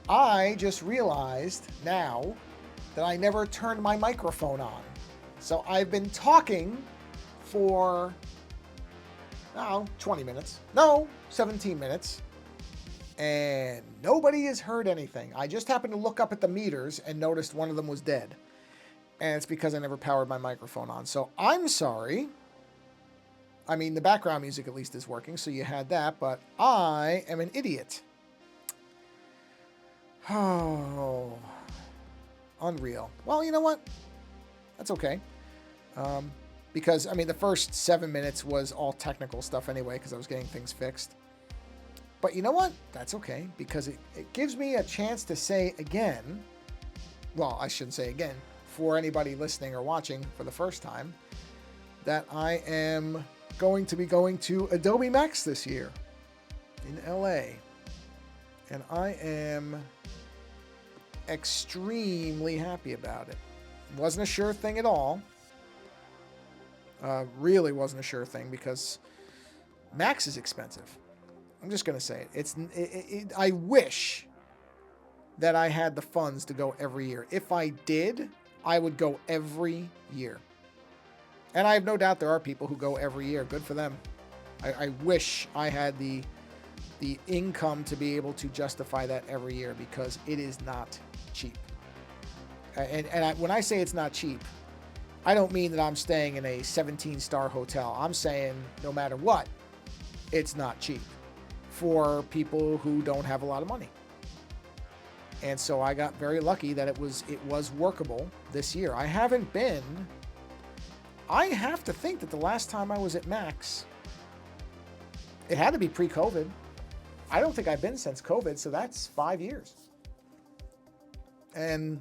I just realized now that I never turned my microphone on. So I've been talking for, 20 minutes. No, 17 minutes. And nobody has heard anything. I just happened to look up at the meters and noticed one of them was dead. And it's because I never powered my microphone on. So I'm sorry. I mean, the background music at least is working, so you had that, but I am an idiot. Oh, unreal. Well, you know what? That's okay. Because, I mean, the first 7 minutes was all technical stuff anyway, because I was getting things fixed. But you know what? That's okay, because it gives me a chance to say again, well, I shouldn't say again, for anybody listening or watching for the first time, that I am going to be going to Adobe Max this year in LA. And I am extremely happy about it. Wasn't a sure thing at all. Really wasn't a sure thing because Max is expensive. I'm just going to say it. I wish that I had the funds to go every year. If I did, I would go every year. And I have no doubt there are people who go every year. Good for them. I wish I had the income to be able to justify that every year because it is not cheap. When I say it's not cheap, I don't mean that I'm staying in a 17-star hotel. I'm saying no matter what, it's not cheap for people who don't have a lot of money. And so I got very lucky that it was workable this year. I have to think that the last time I was at Max, it had to be pre-COVID. I don't think I've been since COVID, so that's 5 years. And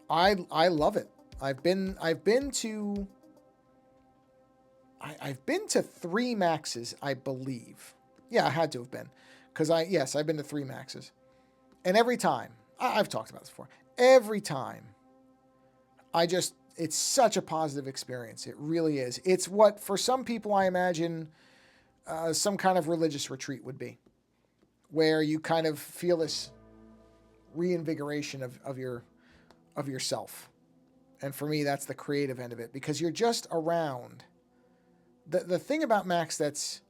I love it. I've been to 3 Maxes, I believe. Yeah, I had to have been. Because I've been to 3 Maxes. And every time, I've talked about this before, every time, it's such a positive experience. It really is. It's what, for some people, I imagine some kind of religious retreat would be, where you kind of feel this reinvigoration of yourself. And for me, that's the creative end of it, because you're just around. The thing about Max that's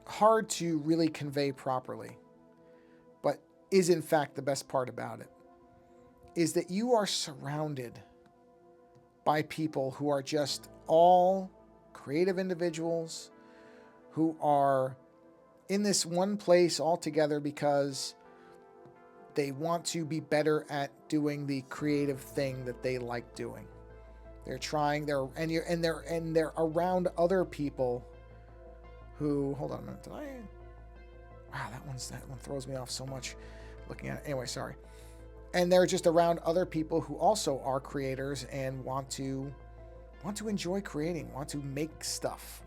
hard to really convey properly, but is in fact the best part about it, is that you are surrounded by people who are just all creative individuals who are in this one place all together because they want to be better at doing the creative thing that they like doing. They're trying, they're around other people who, hold on a minute, wow, that one throws me off so much looking at it. Anyway, sorry. And they're just around other people who also are creators and want to enjoy creating, want to make stuff,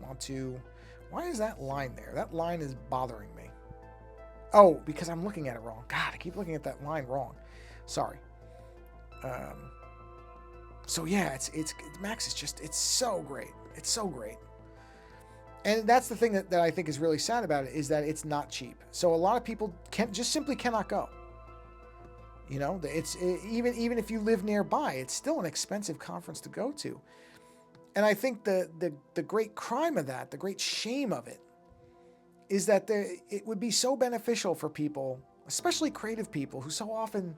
why is that line there? That line is bothering me. Oh, because I'm looking at it wrong. God, I keep looking at that line wrong. Sorry. So yeah, it's Max is just, it's so great. It's so great. And that's the thing that I think is really sad about it, is that it's not cheap. So a lot of people simply cannot go. You know, even if you live nearby, it's still an expensive conference to go to. And I think the great crime of that, the great shame of it, is that it would be so beneficial for people, especially creative people, who so often,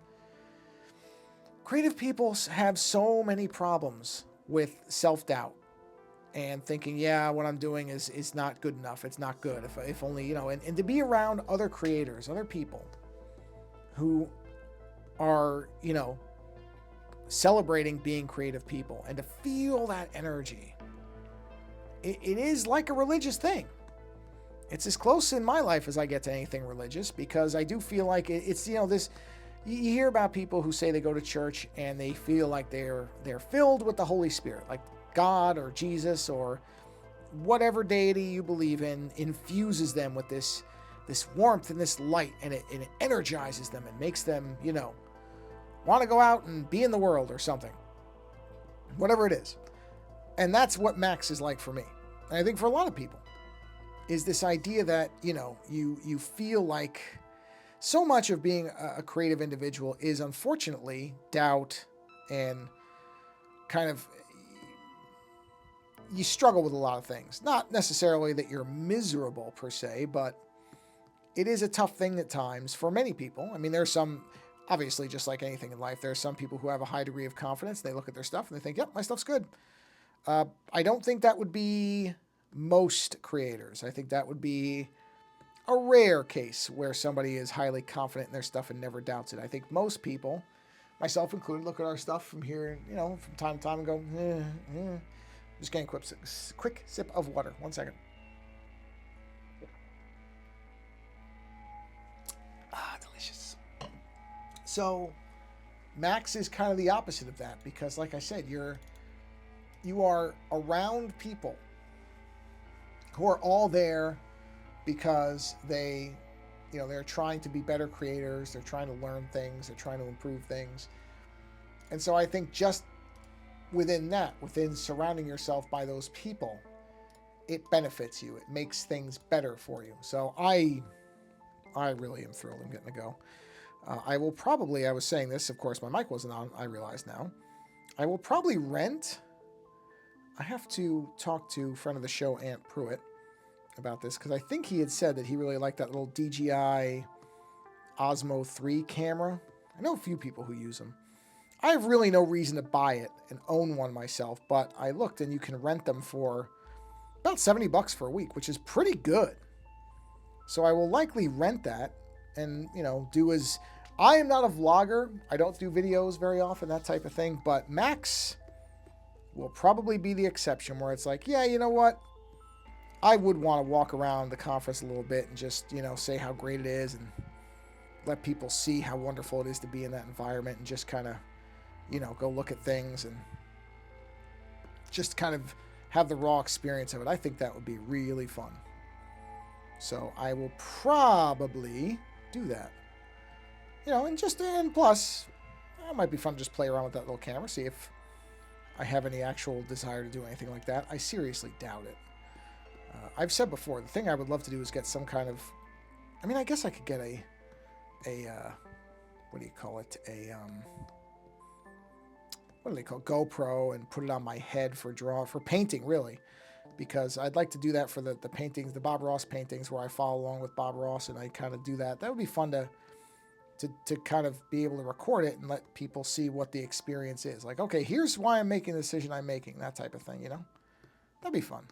creative people have so many problems with self-doubt and thinking, yeah, what I'm doing is not good enough. It's not good. If only, you know, and to be around other creators, other people who are, you know, celebrating being creative people, and to feel that energy. It is like a religious thing. It's as close in my life as I get to anything religious, because I do feel like it's, you know, this, you hear about people who say they go to church and they feel like they're filled with the Holy Spirit, like God or Jesus or whatever deity you believe in infuses them with this warmth and this light, and it energizes them and makes them, you know, want to go out and be in the world or something, whatever it is. And that's what Max is like for me. And I think for a lot of people is this idea that, you know, you feel like so much of being a creative individual is unfortunately doubt and kind of you struggle with a lot of things. Not necessarily that you're miserable per se, but it is a tough thing at times for many people. I mean, there's some, obviously, just like anything in life, there are some people who have a high degree of confidence. They look at their stuff and they think, yep, my stuff's good. I don't think that would be most creators. I think that would be a rare case where somebody is highly confident in their stuff and never doubts it. I think most people, myself included, look at our stuff from here, from time to time and go, Just getting a quick sip of water. 1 second. Delicious. So Max is kind of the opposite of that because, like I said, you are around people who are all there because they're trying to be better creators. They're trying to learn things. They're trying to improve things. And so I think just within surrounding yourself by those people, it benefits you. It makes things better for you. So I really am thrilled I'm getting to go. I was saying this, of course, my mic wasn't on, I realize now. I will probably rent. I have to talk to a friend of the show, Ant Pruitt, about this, because I think he had said that he really liked that little DJI Osmo 3 camera. I know a few people who use them. I have really no reason to buy it and own one myself, but I looked and you can rent them for about $70 for a week, which is pretty good. So I will likely rent that and, I am not a vlogger. I don't do videos very often, that type of thing, but Max will probably be the exception where it's like, yeah, you know what? I would want to walk around the conference a little bit and just, say how great it is and let people see how wonderful it is to be in that environment and just kind of, go look at things and just kind of have the raw experience of it. I think that would be really fun. So I will probably do that. And plus, it might be fun to just play around with that little camera, see if I have any actual desire to do anything like that. I seriously doubt it. I've said before, the thing I would love to do is get some kind of, I guess I could get a what do you call it? What do they call GoPro and put it on my head for painting, really. Because I'd like to do that for the paintings, the Bob Ross paintings, where I follow along with Bob Ross and I kind of do that. That would be fun to kind of be able to record it and let people see what the experience is. Like, okay, here's why I'm making the decision I'm making, that type of thing, That'd be fun.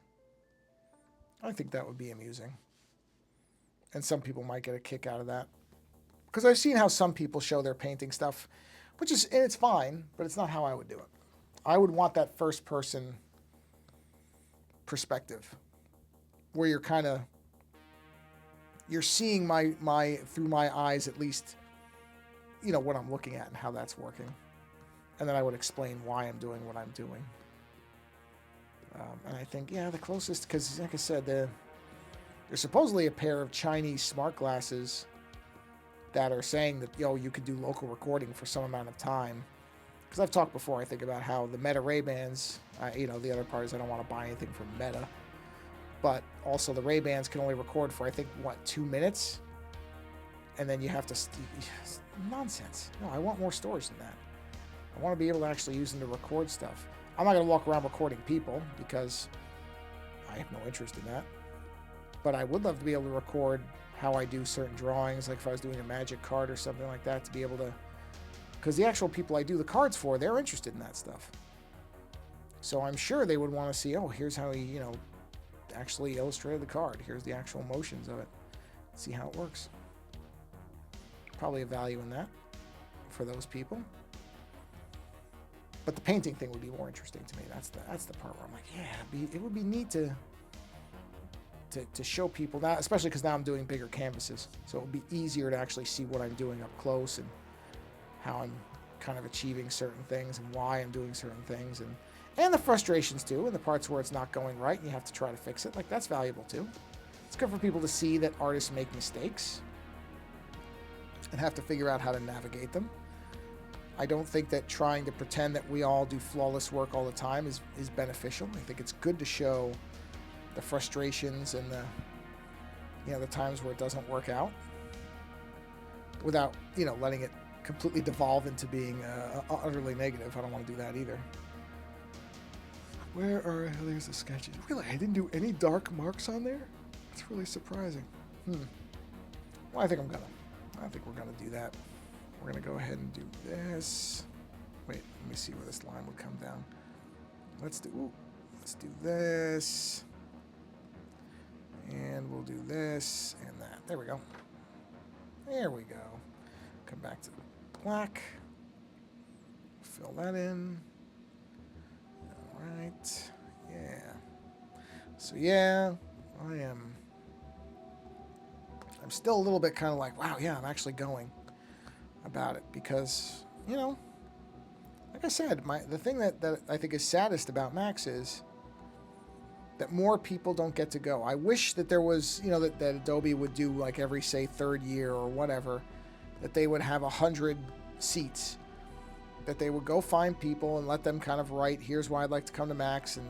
I think that would be amusing. And some people might get a kick out of that. Because I've seen how some people show their painting stuff, and it's fine, but it's not how I would do it. I would want that first person perspective where you're seeing my through my eyes at least, what I'm looking at and how that's working. And then I would explain why I'm doing what I'm doing. And I think, the closest, because like I said, there's supposedly a pair of Chinese smart glasses that are saying that, you could do local recording for some amount of time. Because I've talked before, I think, about how the Meta Ray-Bans, the other part is I don't want to buy anything from Meta. But also the Ray-Bans can only record for, 2 minutes? And then you have to... Nonsense. No, I want more storage than that. I want to be able to actually use them to record stuff. I'm not going to walk around recording people because I have no interest in that. But I would love to be able to record how I do certain drawings, like if I was doing a magic card or something like that, to be able to... Because the actual people I do the cards for, they're interested in that stuff. So I'm sure they would want to see, here's how he, actually illustrated the card. Here's the actual motions of it. See how it works. Probably a value in that for those people. But the painting thing would be more interesting to me. That's the part where I'm like, it would be neat to show people that, especially because now I'm doing bigger canvases. So it would be easier to actually see what I'm doing up close and how I'm kind of achieving certain things and why I'm doing certain things and the frustrations too, and the parts where it's not going right and you have to try to fix it. Like, that's valuable too. It's good for people to see that artists make mistakes and have to figure out how to navigate them. I don't think that trying to pretend that we all do flawless work all the time is beneficial. I think it's good to show the frustrations and the times where it doesn't work out. without, letting it completely devolve into being utterly negative. I don't want to do that either. Where are, there's the sketches. Really, I didn't do any dark marks on there? That's really surprising. Well, I think we're gonna do that. We're gonna go ahead and do this. Wait, let me see where this line would come down. Let's do this. And we'll do this and that. There we go. There we go. Come back to the black. Fill that in. All right. Yeah. So yeah, I'm still a little bit kind of like, wow, yeah, I'm actually going about it because, like I said, the thing that I think is saddest about Max is that more people don't get to go. I wish that there was, that Adobe would do like every, say, third year or whatever, that they would have 100 seats, that they would go find people and let them kind of write, here's why I'd like to come to Max, and,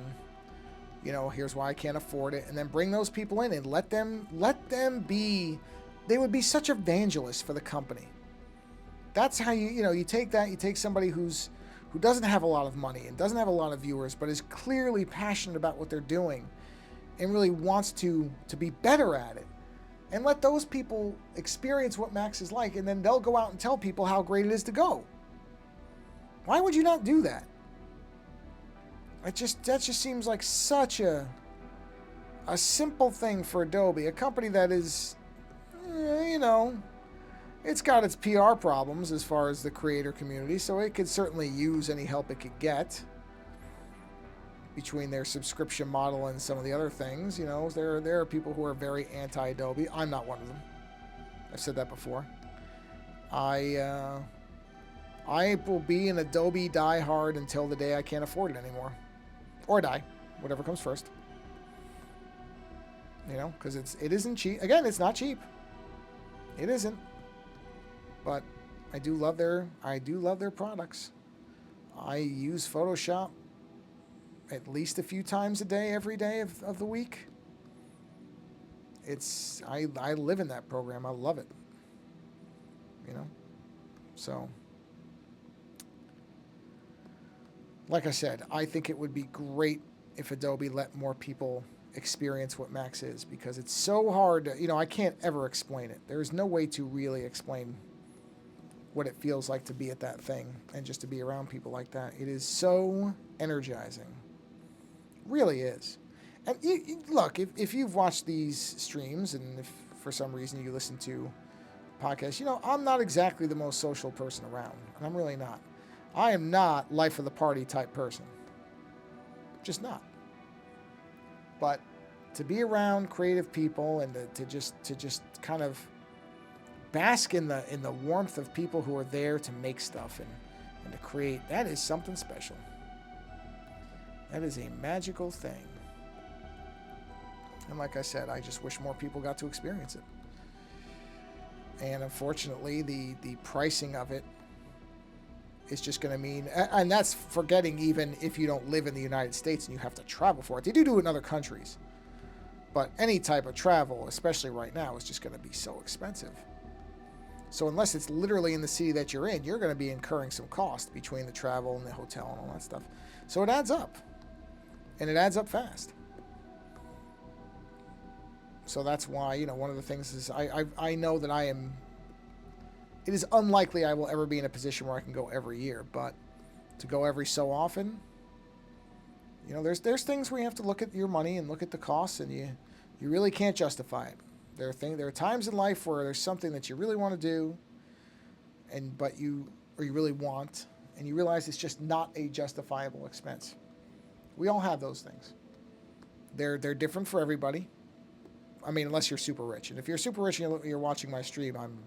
here's why I can't afford it, and then bring those people in and let them be, they would be such evangelists for the company. That's how you take that, you take somebody who doesn't have a lot of money and doesn't have a lot of viewers, but is clearly passionate about what they're doing and really wants to be better at it, and let those people experience what Max is like, and then they'll go out and tell people how great it is to go. Why would you not do that? That just seems like such a simple thing for Adobe, a company that is, it's got its PR problems as far as the creator community, so it could certainly use any help it could get between their subscription model and some of the other things. There are people who are very anti-Adobe. I'm not one of them. I've said that before. I will be an Adobe diehard until the day I can't afford it anymore. Or die. Whatever comes first. Because it isn't cheap. Again, it's not cheap. It isn't. But I do love their products. I use Photoshop at least a few times a day, every day of the week. I live in that program. I love it. So, like I said, I think it would be great if Adobe let more people experience what Max is, because it's so hard to, I can't ever explain it. There's no way to really explain what it feels like to be at that thing and just to be around people like that. It is so energizing. Really is. And look, if you've watched these streams, and if for some reason you listen to podcasts, I'm not exactly the most social person around, and I'm really not. I am not life of the party type person. Just not. But to be around creative people and to just kind of bask in the warmth of people who are there to make stuff and to create, that is something special. That is a magical thing. And like I said, I just wish more people got to experience it. And unfortunately, the pricing of it is just going to mean, and that's forgetting even if you don't live in the United States and you have to travel for it. They do it in other countries. But any type of travel, especially right now, is just going to be so expensive. So unless it's literally in the city that you're in, you're going to be incurring some cost between the travel and the hotel and all that stuff. So it adds up. And it adds up fast. So that's why, one of the things is I know that it is unlikely I will ever be in a position where I can go every year, but to go every so often, there's things where you have to look at your money and look at the costs, and you really can't justify it. There are times in life where there's something that you really want to do, but you really want, and you realize it's just not a justifiable expense. We all have those things. They're different for everybody. I mean, unless you're super rich. And if you're super rich and you're watching my stream, I'm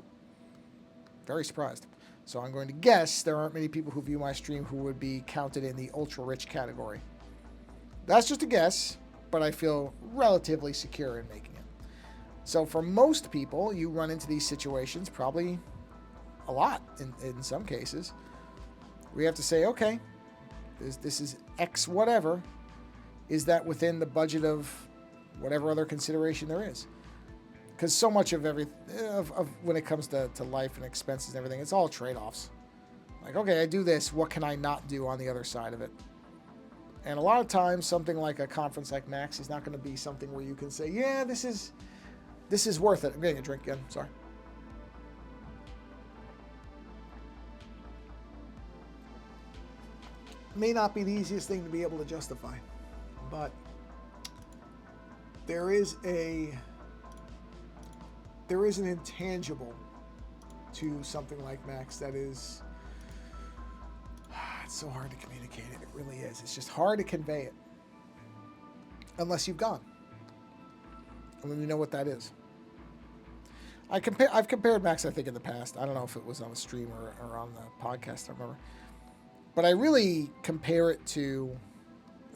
very surprised. So I'm going to guess there aren't many people who view my stream who would be counted in the ultra-rich category. That's just a guess, but I feel relatively secure in making it. So for most people, you run into these situations probably a lot in some cases. We have to say, okay, this is X whatever. Is that within the budget of whatever other consideration there is? because so much of of when it comes to life and expenses and everything, it's all trade-offs. Like, okay, I do this, what can I not do on the other side of it? And a lot of times, something like a conference like Max is not going to be something where you can say, yeah, this is worth it. I'm getting a drink again, sorry. May not be the easiest thing to be able to justify, but there is an intangible to something like Max that is, it's so hard to communicate it. It really is. It's just hard to convey it unless you've gone and then you know what that is. I've compared Max, I think, in the past. I don't know if it was on a stream or on the podcast, I remember. But I really compare it to,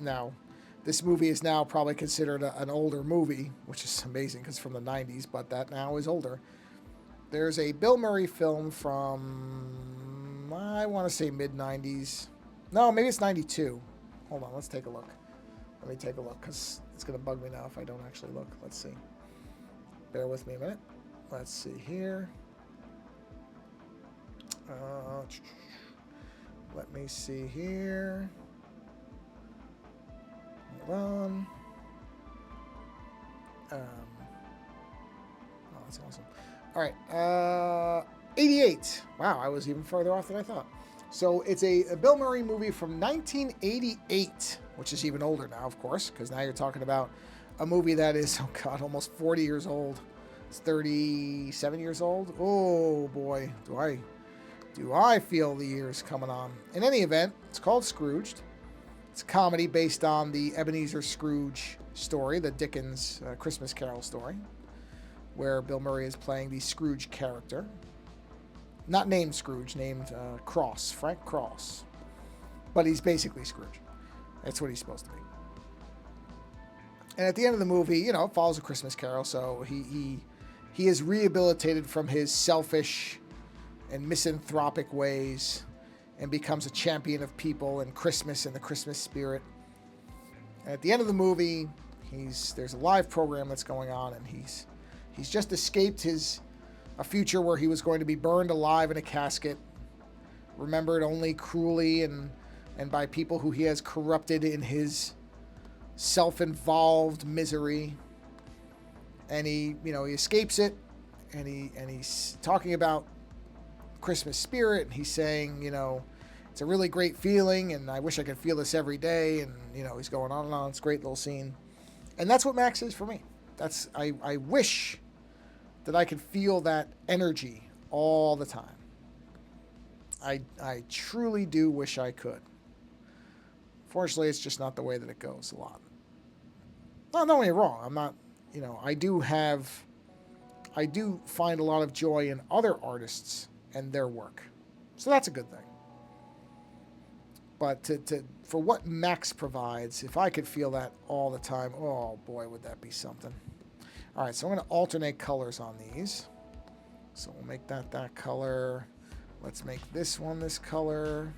now, this movie is now probably considered an older movie, which is amazing because it's from the 90s, but that now is older. There's a Bill Murray film from, I want to say mid-90s. No, maybe it's 92. Hold on, let's take a look. Let me take a look because it's going to bug me now if I don't actually look. Let's see. Bear with me a minute. Let's see here. Let me see here. Hold on. Oh, that's awesome. All right. 88. Wow, I was even further off than I thought. So it's a Bill Murray movie from 1988, which is even older now, of course, because now you're talking about a movie that is, oh God, almost 40 years old. It's 37 years old. Oh boy, do I feel the years coming on. In any event, it's called Scrooged. It's a comedy based on the Ebenezer Scrooge story, the Dickens Christmas Carol story, where Bill Murray is playing the Scrooge character. Not named Scrooge, named Cross, Frank Cross. But he's basically Scrooge. That's what he's supposed to be. And at the end of the movie, you know, it follows a Christmas Carol, so he is rehabilitated from his selfish and misanthropic ways and becomes a champion of people and Christmas and the Christmas spirit. And at the end of the movie, there's a live program that's going on, and he's just escaped a future where he was going to be burned alive in a casket, remembered only cruelly and by people who he has corrupted in his self-involved misery. And he escapes it, and he's talking about Christmas spirit, and he's saying, it's a really great feeling, and I wish I could feel this every day, and he's going on and on. It's a great little scene, and that's what Max is for me. I wish that I could feel that energy all the time. I truly do wish I could. Fortunately, it's just not the way that it goes a lot. Don't get me wrong. I'm not, I do find a lot of joy in other artists and their work. So that's a good thing. But for what Max provides, if I could feel that all the time, oh boy, would that be something. All right, so I'm going to alternate colors on these. So we'll make that color. Let's make this one this color.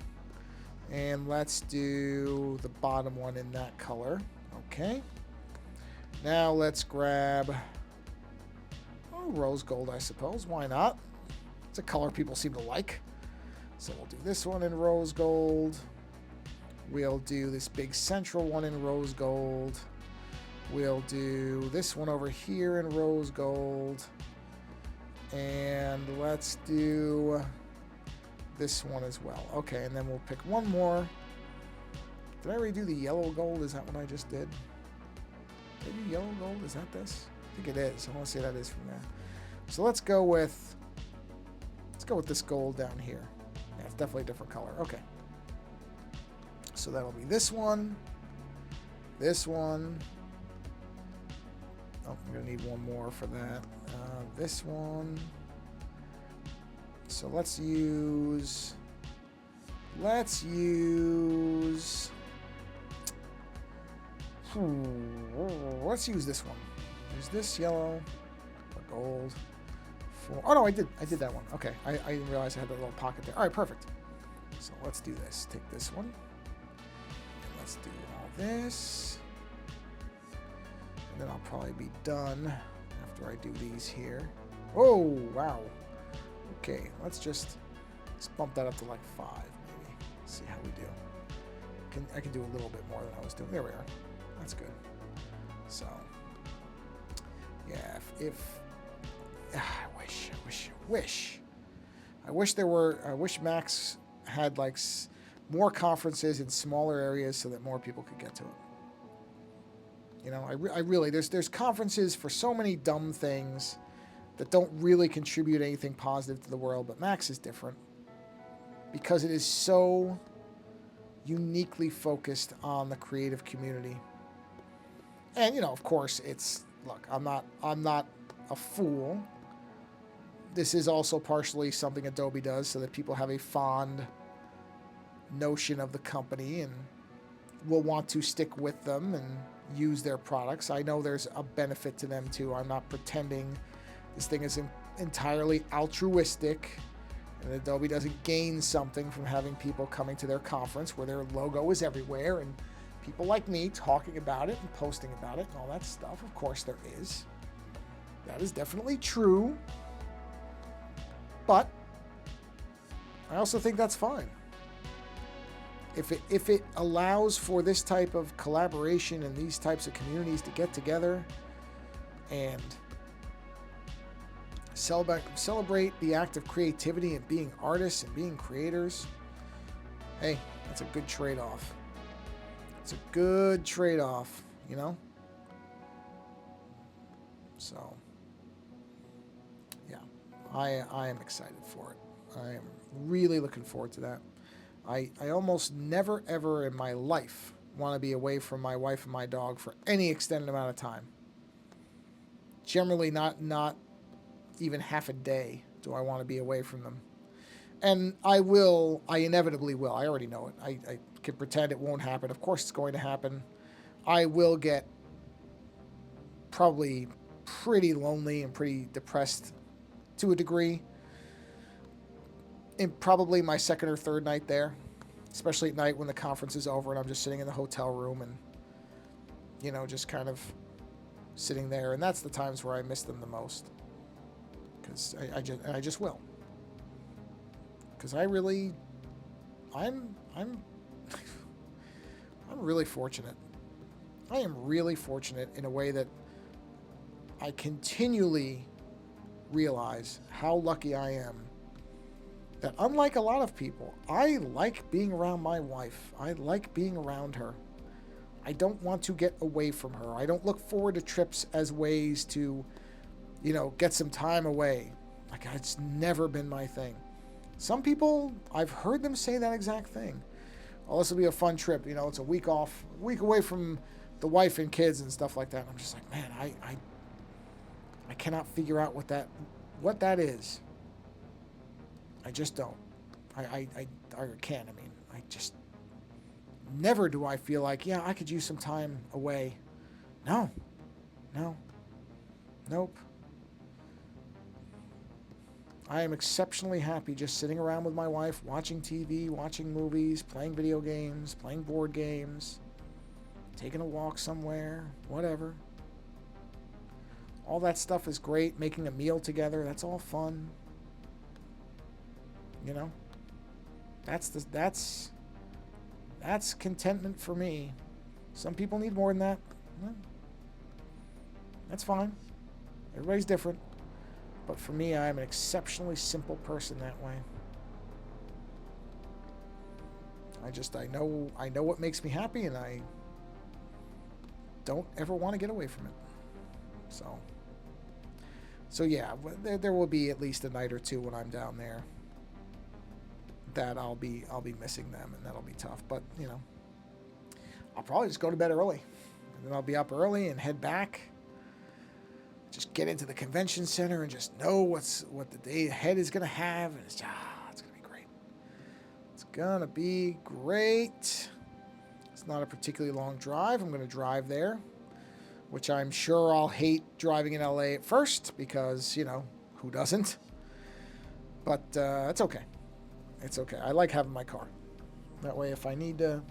And let's do the bottom one in that color. Okay. Now let's grab rose gold, I suppose. Why not? It's a color people seem to like. So we'll do this one in rose gold. We'll do this big central one in rose gold. We'll do this one over here in rose gold. And let's do this one as well. Okay, and then we'll pick one more. Did I already do the yellow gold? Is that what I just did? Maybe yellow gold? Is that this? I think it is. I want to say that is from there. So let's go with this gold down here. Yeah, it's definitely a different color. Okay. So that'll be this one. This one. Oh, I'm going to need one more for that. This one. So let's use this one. There's this yellow or gold. Oh no, I did that one. Okay, I didn't realize I had that little pocket there. All right, perfect. So let's do this. Take this one. And let's do all this. And then I'll probably be done after I do these here. Oh, wow. Okay, let's bump that up to like 5, maybe. See how we do. I can do a little bit more than I was doing. There we are. That's good. So, yeah, I wish Max had like more conferences in smaller areas so that more people could get to it. You know, I really, there's conferences for so many dumb things that don't really contribute anything positive to the world, but Max is different because it is so uniquely focused on the creative community. And, you know, of course, look, I'm not a fool. This is also partially something Adobe does so that people have a fond notion of the company and will want to stick with them and use their products. I know there's a benefit to them too. I'm not pretending this thing is entirely altruistic and Adobe doesn't gain something from having people coming to their conference where their logo is everywhere and people like me talking about it and posting about it and all that stuff. Of course there is. That is definitely true. But I also think that's fine. If it allows for this type of collaboration and these types of communities to get together and celebrate the act of creativity and being artists and being creators, hey, that's a good trade-off. It's a good trade-off, you know? So, yeah, I am excited for it. I am really looking forward to that. I almost never, ever in my life want to be away from my wife and my dog for any extended amount of time. Generally not even half a day do I want to be away from them. And I inevitably will. I already know it. I can pretend it won't happen. Of course it's going to happen. I will get probably pretty lonely and pretty depressed to a degree in probably my second or third night there, especially at night when the conference is over and I'm just sitting in the hotel room and, you know, just kind of sitting there. And that's the times where I miss them the most, because I just will. Because I'm really fortunate. I am really fortunate in a way that I continually realize how lucky I am that, unlike a lot of people, I like being around my wife. I like being around her. I don't want to get away from her. I don't look forward to trips as ways to, you know, get some time away. Like, it's never been my thing. Some people, I've heard them say that exact thing. Oh, this will be a fun trip. You know, it's a week off, a week away from the wife and kids and stuff like that. And I'm just like, man, I cannot figure out what that is. I just don't. I can't. I mean, I just never do I feel like, yeah, I could use some time away. No. Nope. I am exceptionally happy just sitting around with my wife, watching TV, watching movies, playing video games, playing board games, taking a walk somewhere, whatever. All that stuff is great. Making a meal together, that's all fun. You know, that's contentment for me. Some people need more than that. Well, that's fine. Everybody's different. But for me, I'm an exceptionally simple person that way. I know what makes me happy, and I don't ever want to get away from it. So yeah, there will be at least a night or two when I'm down there that I'll be missing them, and that'll be tough. But, you know, I'll probably just go to bed early, and then I'll be up early and head back. Just get into the convention center and just know what the day ahead is going to have, and it's going to be great. It's going to be great. It's not a particularly long drive. I'm going to drive there, which I'm sure I'll hate driving in LA at first because, you know, who doesn't? But it's okay. It's okay. I like having my car. That way, if I need to,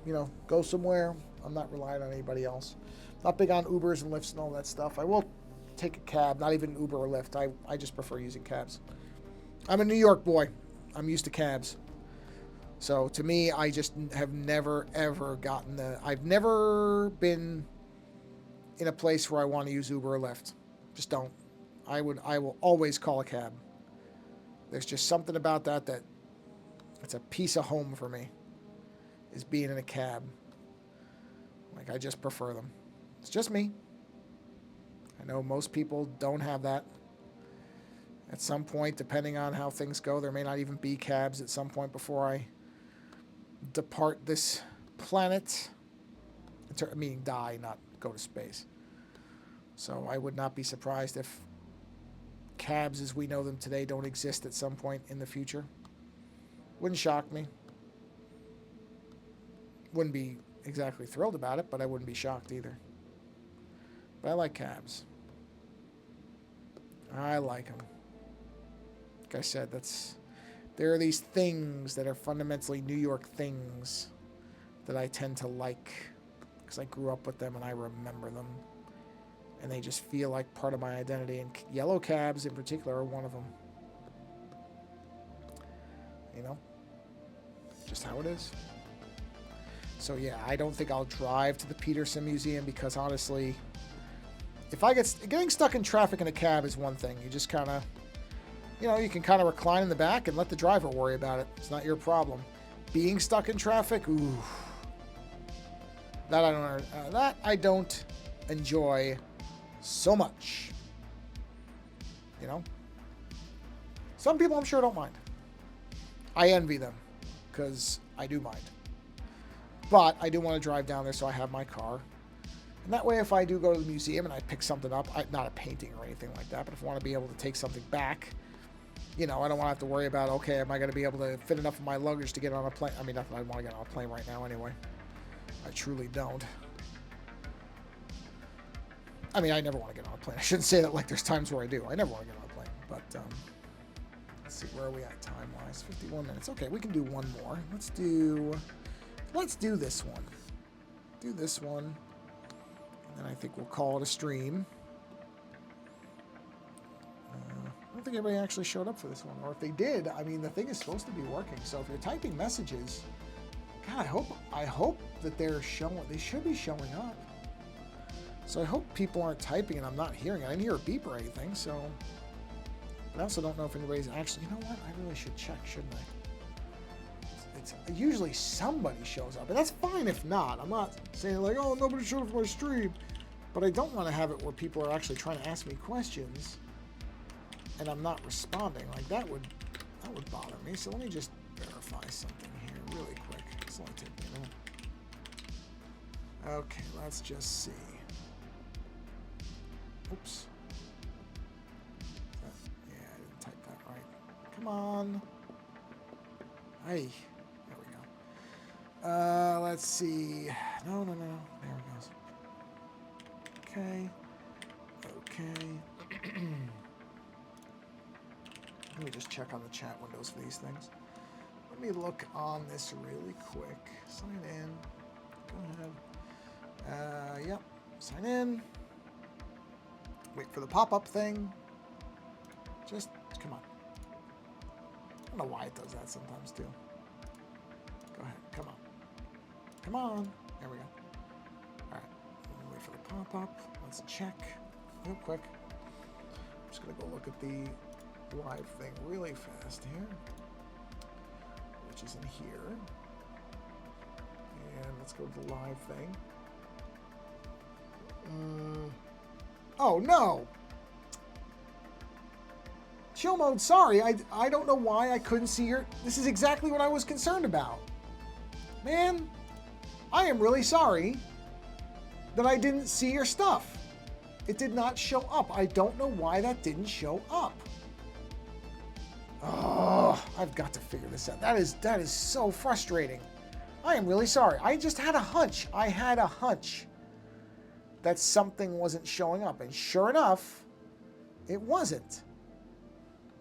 you know, go somewhere, I'm not relying on anybody else. Not big on Ubers and Lyfts and all that stuff. I will take a cab, not even Uber or Lyft. I just prefer using cabs. I'm a New York boy. I'm used to cabs. So to me, I just have never, ever gotten I've never been in a place where I want to use Uber or Lyft. Just don't. I will always call a cab. There's just something about that it's a piece of home for me, is being in a cab. Like, I just prefer them. It's just me. I know most people don't have that. At some point, depending on how things go, there may not even be cabs at some point before I depart this planet. Meaning die, not go to space. So I would not be surprised if cabs as we know them today don't exist at some point in the future. Wouldn't shock me. Wouldn't be exactly thrilled about it, but I wouldn't be shocked either. But I like cabs. I like them. Like I said, there are these things that are fundamentally New York things that I tend to like because I grew up with them and I remember them. And they just feel like part of my identity. And yellow cabs in particular are one of them. You know? Just how it is. So yeah, I don't think I'll drive to the Peterson Museum because honestly, if I getting stuck in traffic in a cab is one thing. You just kind of, you can kind of recline in the back and let the driver worry about it. It's not your problem. Being stuck in traffic, ooh, that I don't enjoy so much. Some people I'm sure don't mind. I envy them because I do mind. But I do want to drive down there so I have my car. And that way if I do go to the museum and I pick something up, not a painting or anything like that, but if I want to be able to take something back, I don't want to have to worry about, okay, am I going to be able to fit enough of my luggage to get on a plane? I mean, not that I want to get on a plane right now anyway. I truly don't. I mean, I never want to get on a plane. I shouldn't say that like there's times where I do. I never want to get on a plane. But let's see, where are we at time-wise? 51 minutes. Okay, we can do one more. Let's do this one. Do this one. And then I think we'll call it a stream. I don't think anybody actually showed up for this one. Or if they did, I mean, the thing is supposed to be working. So if you're typing messages, God, I hope that they should be showing up. So I hope people aren't typing and I'm not hearing it. I didn't hear a beep or anything, so. But I also don't know if anybody's actually, you know what? I really should check, shouldn't I? It's usually somebody shows up, and that's fine if not. I'm not saying like, oh, nobody showed up for my stream. But I don't want to have it where people are actually trying to ask me questions and I'm not responding. Like that would bother me. So let me just verify something here really quick. It's only taking me a minute. Okay, let's just see. Oops. Yeah, I didn't type that right. Come on. Hey, there we go. Let's see. No. There it goes. Okay. Let me just check on the chat windows for these things. Let me look on this really quick. Sign in. Go ahead. Yep. Sign in. Wait for the pop-up thing. Just, come on. I don't know why it does that sometimes, too. Go ahead. Come on. Come on. There we go. All right. Wait for the pop-up. Let's check real quick. I'm just going to go look at the live thing really fast here, which is in here. And let's go to the live thing. Oh, no. Chill mode, sorry. I don't know why I couldn't see your... This is exactly what I was concerned about. Man, I am really sorry that I didn't see your stuff. It did not show up. I don't know why that didn't show up. Oh, I've got to figure this out. That is so frustrating. I am really sorry. I just had a hunch. I had a hunch that something wasn't showing up. And sure enough, it wasn't.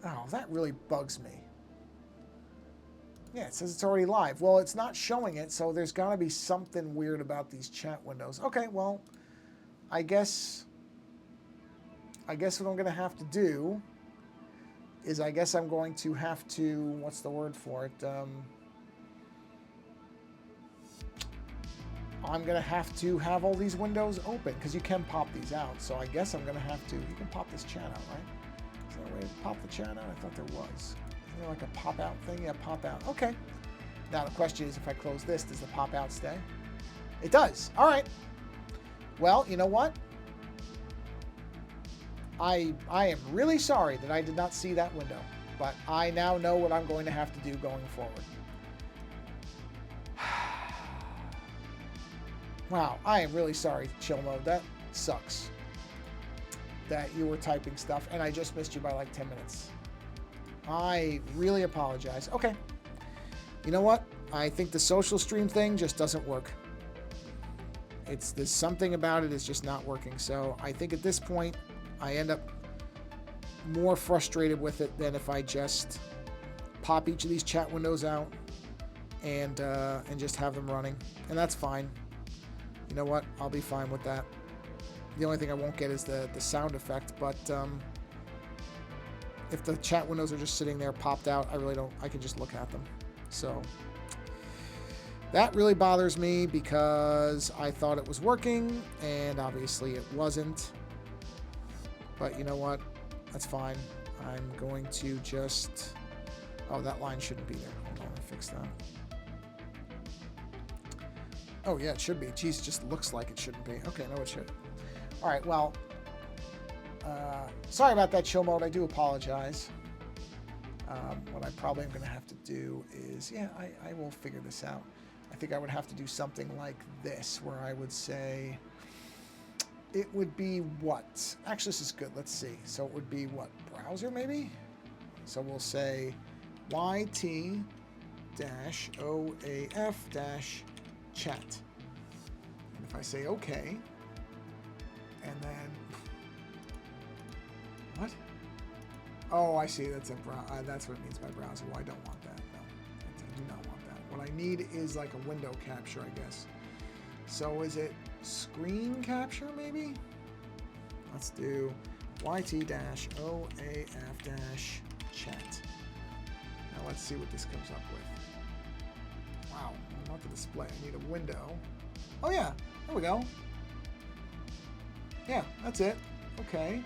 Oh, that really bugs me. Yeah, it says it's already live. Well, it's not showing it, so there's got to be something weird about these chat windows. Okay, well, I guess I guess what I'm going to have to do is I guess I'm going to have to, what's the word for it? I'm going to have all these windows open because you can pop these out. So I guess I'm going to have to, you can pop this chat out, right? Is there a way to pop the chat out? I thought there was. Isn't there like a pop out thing? Yeah, pop out. Okay. Now the question is, if I close this, does the pop out stay? It does. All right. Well, you know what? I am really sorry that I did not see that window, but I now know what I'm going to have to do going forward. Wow, I am really sorry, Chill Mode. That sucks that you were typing stuff and I just missed you by like 10 minutes. I really apologize. Okay. You know what? I think the social stream thing just doesn't work. There's something about it is just not working. So I think at this point, I end up more frustrated with it than if I just pop each of these chat windows out and just have them running. And that's fine. You know what? I'll be fine with that. The only thing I won't get is the sound effect, but if the chat windows are just sitting there popped out, I can just look at them. So that really bothers me because I thought it was working and obviously it wasn't. But you know what? That's fine. I'm going to just... Oh, that line shouldn't be there. Hold on, let me fix that. Oh, yeah, it should be. Geez, it just looks like it shouldn't be. Okay, no, it should. All right, well, sorry about that, Chill Mode. I do apologize. What I probably am going to have to do is, yeah, I will figure this out. I think I would have to do something like this, where I would say... It would be what? Actually, this is good. Let's see. So it would be what? Browser, maybe? So we'll say YT-OAF-chat. And if I say OK, and then... What? Oh, I see. That's that's what it means by browser. Well, I don't want that. No, I do not want that. What I need is like a window capture, I guess. So is it screen capture, maybe? Let's do YT-OAF-chat. Now let's see what this comes up with. Wow, not the display. I need a window. Oh yeah, there we go. Yeah, that's it. Okay.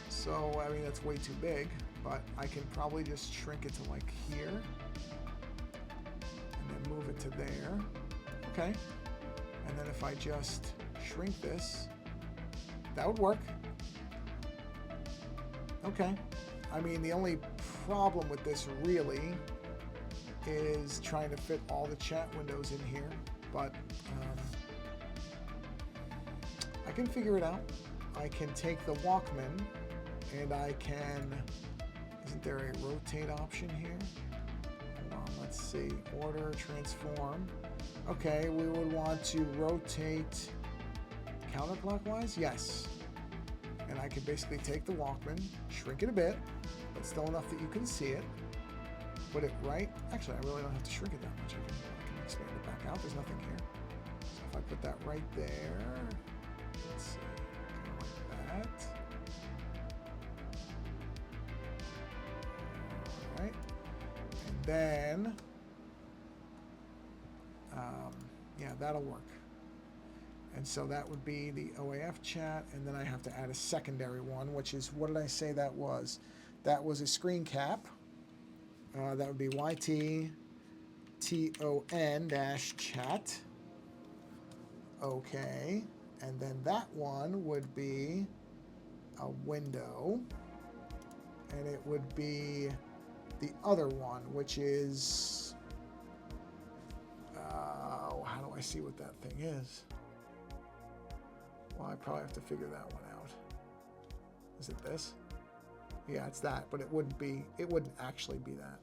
So, I mean, that's way too big, but I can probably just shrink it to like here. And then move it to there. Okay. And then if I just shrink this, that would work. Okay. I mean, the only problem with this really is trying to fit all the chat windows in here, but I can figure it out. I can take the Walkman and I can, isn't there a rotate option here? Hold on, let's see, order, transform. Okay, we would want to rotate counterclockwise, yes. And I can basically take the Walkman, shrink it a bit, but still enough that you can see it. Put it right, actually I really don't have to shrink it that much. I can expand it back out, there's nothing here. So if I put that right there, let's see, kind of like that. All right, and then, yeah, that'll work. And so that would be the OAF chat, and then I have to add a secondary one, which is, what did I say that was? That was a screen cap. That would be YT-TON-chat. Okay. And then that one would be a window. And it would be the other one, which is... how do I see what that thing is? Well, I probably have to figure that one out. Is it this? Yeah, it's that, but it wouldn't actually be that.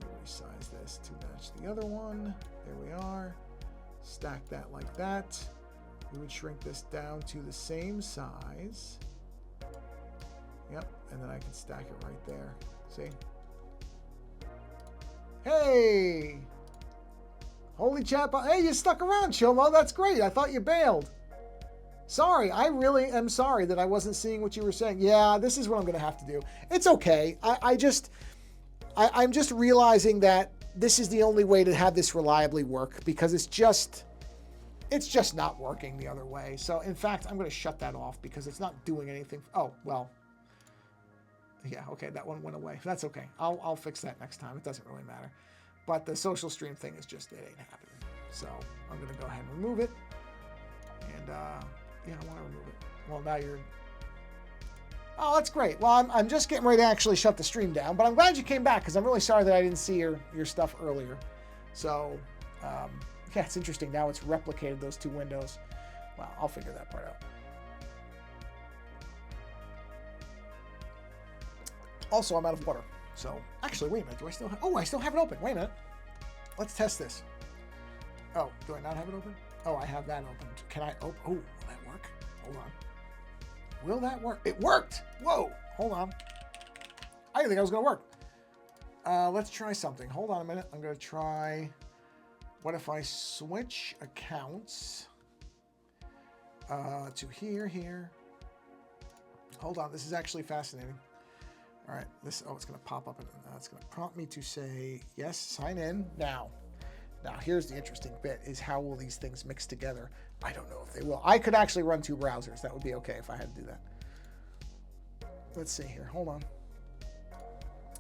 Let me resize this to match the other one. There we are. Stack that like that. We would shrink this down to the same size. Yep, and then I can stack it right there. See? Hey! Holy chat, hey, you stuck around, Chomo. That's great. I thought you bailed. Sorry, I really am sorry that I wasn't seeing what you were saying. Yeah, this is what I'm going to have to do. It's okay. I'm just realizing that this is the only way to have this reliably work because it's just not working the other way. So in fact, I'm going to shut that off because it's not doing anything. Oh, well, yeah, okay, that one went away. That's okay. I'll fix that next time. It doesn't really matter. But the social stream thing is just, it ain't happening. So I'm going to go ahead and remove it. And yeah, I want to remove it. Well, now you're... Oh, that's great. Well, I'm just getting ready to actually shut the stream down, but I'm glad you came back because I'm really sorry that I didn't see your stuff earlier. So, yeah, it's interesting. Now it's replicated those two windows. Well, I'll figure that part out. Also, I'm out of butter. So, actually, wait a minute. Do I still have... Oh, I still have it open. Wait a minute. Let's test this. Oh, do I not have it open? Oh, I have that open. Can I... Oh, will that work? Hold on. Will that work? It worked! Whoa! Hold on. I didn't think I was going to work. Let's try something. Hold on a minute. I'm going to try... What if I switch accounts to here. Hold on. This is actually fascinating. All right. It's going to pop up. And it's going to prompt me to say, yes, sign in now. Now, here's the interesting bit, is how will these things mix together? I don't know if they will. I could actually run two browsers. That would be okay if I had to do that. Let's see here. Hold on.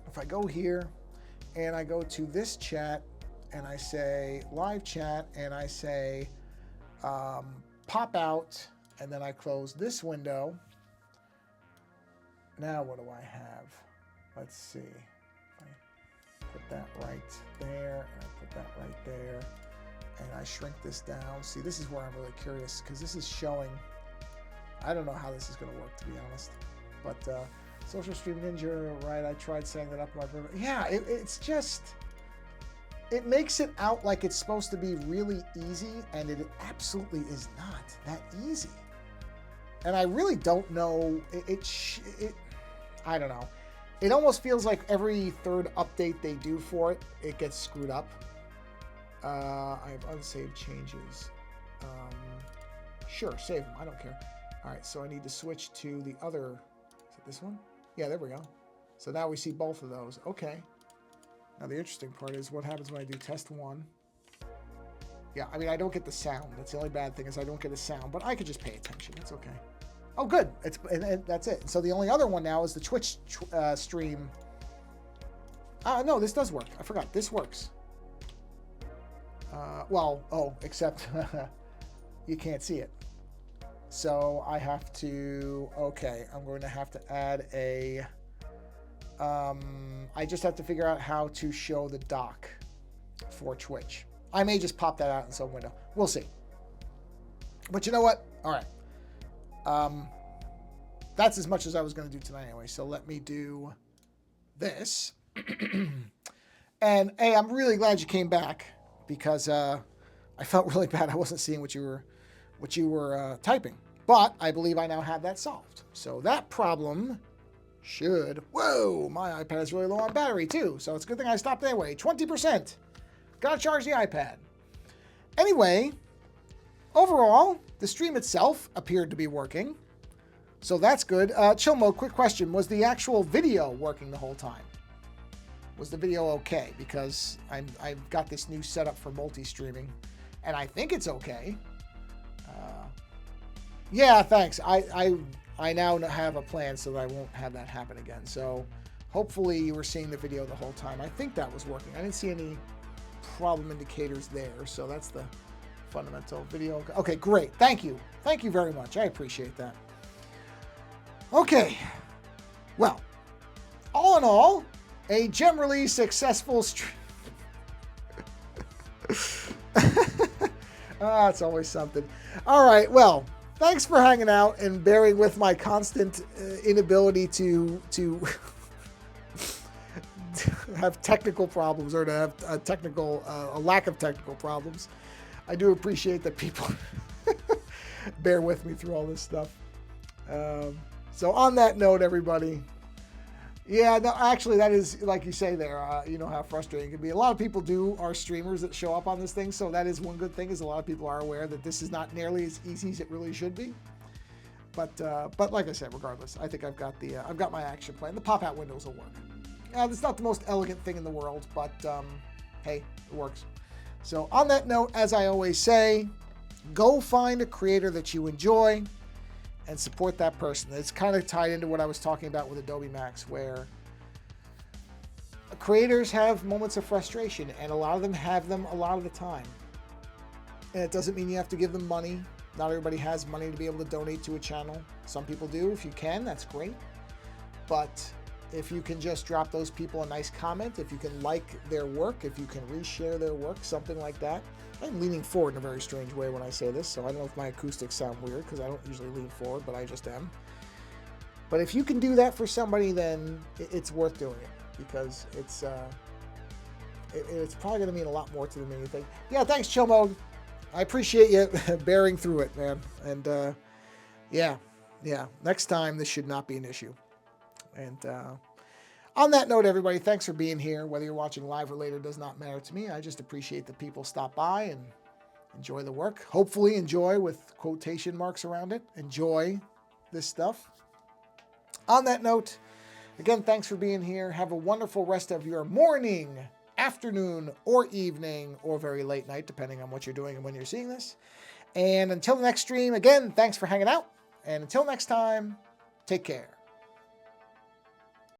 If I go here, and I go to this chat, and I say live chat, and I say pop out, and then I close this window. Now what do I have? Let's see. Put that right there, and I put that right there, and I shrink this down. See, this is where I'm really curious, because this is showing, I don't know how this is going to work, to be honest, but Social Stream Ninja, right, I tried setting that up. Yeah, it's just, it makes it out like it's supposed to be really easy, and it absolutely is not that easy. And I really don't know, I don't know. It almost feels like every third update they do for it, it gets screwed up. I have unsaved changes. Sure, save them. I don't care. All right, so I need to switch to the other. Is it this one? Yeah, there we go. So now we see both of those. Okay. Now the interesting part is what happens when I do test one. Yeah, I mean, I don't get the sound. That's the only bad thing is I don't get a sound, but I could just pay attention. It's okay. Oh, good. And that's it. So the only other one now is the Twitch stream. No, this does work. I forgot. This works. Except you can't see it. So I have to, okay, I'm going to have to add a, I just have to figure out how to show the dock for Twitch. I may just pop that out in some window. We'll see. But you know what? All right. That's as much as I was going to do tonight anyway. So let me do this. And hey, I'm really glad you came back because I felt really bad. I wasn't seeing what you were typing, but I believe I now have that solved. So that problem should, whoa, my iPad is really low on battery too. So it's a good thing I stopped anyway. 20%. Gotta charge the iPad. Anyway, overall, the stream itself appeared to be working. So that's good. Chill Mode, quick question. Was the actual video working the whole time? Was the video okay? Because I've got this new setup for multi-streaming, and I think it's okay. Yeah, thanks. I now have a plan so that I won't have that happen again. So hopefully you were seeing the video the whole time. I think that was working. I didn't see any problem indicators there, so that's the fundamental video. Okay, great. Thank you. Thank you very much. I appreciate that. Okay. Well, all in all, a generally successful stream. It's always something. All right. Well, thanks for hanging out and bearing with my constant inability to have technical problems or to have a lack of technical problems. I do appreciate that people bear with me through all this stuff. So on that note, everybody, yeah, no, actually, that is, like you say there, you know how frustrating it can be. A lot of people are streamers that show up on this thing, so that is one good thing, is a lot of people are aware that this is not nearly as easy as it really should be. But like I said, regardless, I think I've got my action plan. The pop-out windows will work. It's not the most elegant thing in the world, but hey, it works. So on that note, as I always say, go find a creator that you enjoy and support that person. It's kind of tied into what I was talking about with Adobe Max, where creators have moments of frustration, and a lot of them have them a lot of the time. And it doesn't mean you have to give them money. Not everybody has money to be able to donate to a channel. Some people do. If you can, that's great. But if you can just drop those people a nice comment, if you can like their work, if you can reshare their work, something like that. I'm leaning forward in a very strange way when I say this, so I don't know if my acoustics sound weird, because I don't usually lean forward, but I just am. But if you can do that for somebody, then it's worth doing it, because it's probably going to mean a lot more to them than you think. Yeah, thanks, Chill Mode. I appreciate you bearing through it, man. And yeah, next time this should not be an issue. And on that note, everybody, thanks for being here. Whether you're watching live or later does not matter to me. I just appreciate that people stop by and enjoy the work. Hopefully enjoy, with quotation marks around it, enjoy this stuff. On that note, again, thanks for being here. Have a wonderful rest of your morning, afternoon, or evening, or very late night, depending on what you're doing and when you're seeing this. And until the next stream, again, thanks for hanging out. And until next time, take care.